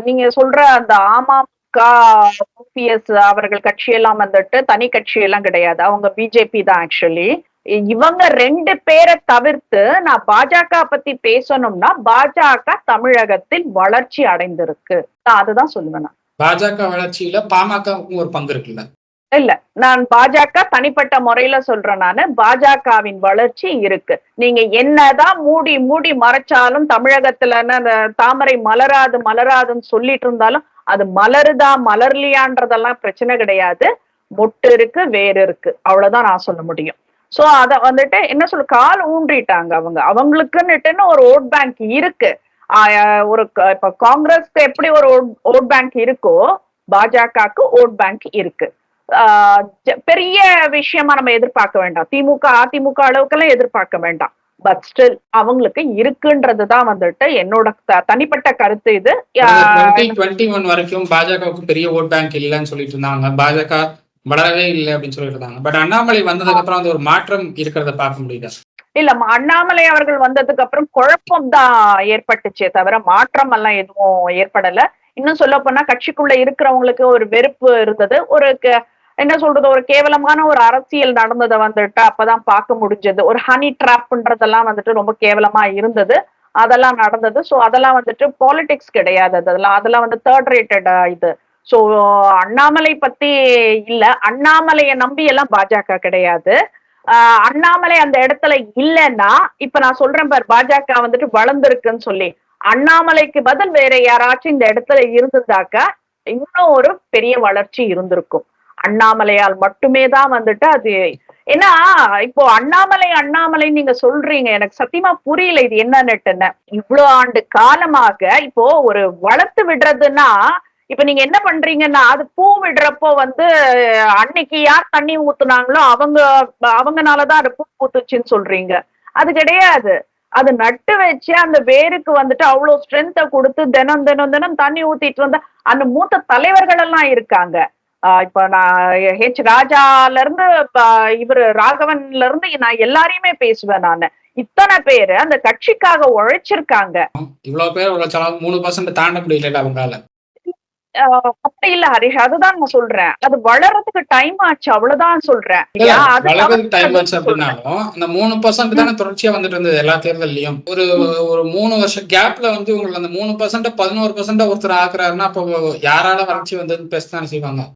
நீங்க சொல்ற அந்த அமமுக, ஓபிஎஸ் அவர்கள் கட்சியெல்லாம் வந்துட்டு தனி கட்சியெல்லாம் கிடையாது. அவங்க பிஜேபி தான் ஆக்சுவலி. இவங்க 2 பேரை தவிர்த்து நான் பாஜக பத்தி பேசணும்னா, பாஜக தமிழகத்தில் வளர்ச்சி அடைந்திருக்கு. நான் அதுதான் சொல்லுவேன் நான். பாஜக வளர்ச்சியில பாமகவுக்கும் ஒரு பங்கு இருக்குல்ல? இல்ல. நான் பாஜக தனிப்பட்ட முறையில சொல்றேன் நானு. பாஜகவின் வளர்ச்சி இருக்கு. நீங்க என்னதான் மூடி மூடி மறைச்சாலும் தமிழகத்துல அந்த தாமரை மலராது மலராதுன்னு சொல்லிட்டு இருந்தாலும், அது மலருதா மலர்லியான்றதெல்லாம் பிரச்சனை கிடையாது. மொட்டு இருக்கு, வேர் இருக்கு. அவ்வளவுதான் நான் சொல்ல முடியும். சோ அத வந்துட்டு என்ன சொல்ல கால் ஊன்றிட்டாங்க அவங்க. அவங்களுக்குன்னுட்டுன்னு ஒரு ஓட் பேங்க் இருக்கு. ஒரு இப்ப காங்கிரஸ்க்கு எப்படி ஒரு ஓட் பேங்க் இருக்கோ, பாஜகவுக்கு ஓட் பேங்க் இருக்கு. பெரிய விஷயமா நம்ம எதிர்பார்க்க வேண்டாம். திமுக, அதிமுக அளவுக்கெல்லாம் எதிர்பார்க்க வேண்டாம். பட் ஸ்டில் அவங்களுக்கு இருக்குன்றதுதான் வந்துட்டு என்னோட தனிப்பட்ட கருத்து. இது 2021 வரைக்கும் பாஜகவுக்கு பெரிய ஓட் பேங்க் இல்லைன்னு சொல்லிட்டு இருந்தாங்க. பாஜக வளரவே இல்லை அப்படின்னு சொல்லிட்டு இருந்தாங்க. பட் அண்ணாமலை வந்ததுக்கு அப்புறம் அந்த ஒரு மாற்றம் இருக்கிறத பார்க்க முடியுதா? இல்ல, அண்ணாமலை அவர்கள் வந்ததுக்கு அப்புறம் குழப்பம் தான் ஏற்பட்டுச்சே தவிர மாற்றம் எல்லாம் எதுவும் ஏற்படல. இன்னும் சொல்ல போனா கட்சிக்குள்ள இருக்கிறவங்களுக்கு ஒரு வெறுப்பு இருந்தது. ஒரு என்ன சொல்றது, ஒரு கேவலமான ஒரு அரசியல் நடந்ததை வந்துட்டு அப்பதான் பார்க்க முடிஞ்சது. ஒரு ஹனி ட்ராப்ன்றதெல்லாம் வந்துட்டு ரொம்ப கேவலமா இருந்தது. அதெல்லாம் நடந்தது. சோ அதெல்லாம் வந்துட்டு பாலிடிக்ஸ் கிடையாது. அதெல்லாம் வந்து தேர்ட் ரேட்டட் இது. சோ அண்ணாமலை பத்தி இல்ல, அண்ணாமலையை நம்பி எல்லாம் பாஜக கிடையாது. அண்ணாமலை அந்த இடத்துல இல்லைன்னா இப்ப நான் சொல்றேன் பார், பாஜக வந்துட்டு வளர்ந்துருக்குன்னு சொல்லி, அண்ணாமலைக்கு பதில் வேற யாராச்சும் இந்த இடத்துல இருந்திருந்தாக்கா இன்னும் ஒரு பெரிய வளர்ச்சி இருந்திருக்கும். அண்ணாமலையால் மட்டுமே தான் வந்துட்டு அது. ஏன்னா இப்போ அண்ணாமலை நீங்க சொல்றீங்க, எனக்கு சத்தியமா புரியல இது என்னன்னுட்டுன்னு. இவ்வளவு ஆண்டு காலமாக இப்போ ஒரு வளர்த்து விடுறதுன்னா, இப்ப நீங்க என்ன பண்றீங்கன்னா, அது பூ விடுறப்போ வந்து அன்னைக்கு யார் தண்ணி ஊத்துனாங்களோ அவங்கனாலதான் அது பூ பூத்துச்சுன்னு சொல்றீங்க. அது கிடையாது. அது நட்டு வச்சு அந்த வேருக்கு வந்துட்டு அவ்வளவு ஸ்ட்ரென்த்தை கொடுத்து தினம் தினம் தினம் தண்ணி ஊத்திட்டு வந்த அந்த மூத்த தலைவர்கள் எல்லாம் இருக்காங்க. இப்ப நான் ஹெச் ராஜால இருந்து இவரு ராகவன்ல இருந்து நான் எல்லாரையுமே பேசுவேன் நானு. இத்தனை பேரு அந்த கட்சிக்காக உழைச்சிருக்காங்க. இவ்வளவு பேர் உழைச்சாலும் 3% தாண்ட முடியல அவங்களால. அப்படி இல்ல ஹரிஷ், அதுதான் நான் சொல்றேன். அது வளர்றதுக்கு டைம் ஆச்சு, அவ்வளவுதான் சொல்றேன். வளர்றதுக்கு டைம் ஆச்சு அப்படின்னாலும் அந்த 3% தானே தொடர்ச்சியா வந்துட்டு இருந்தது எல்லா தேர்தலையும். ஒரு 3 வருஷம் கேப்ல வந்து உங்களுக்கு அந்த 3% 11% ஒருத்தர் ஆக்குறாருன்னா அப்போ யாரால வளர்ச்சி வந்ததுன்னு பேசத்தானே செய்வாங்க.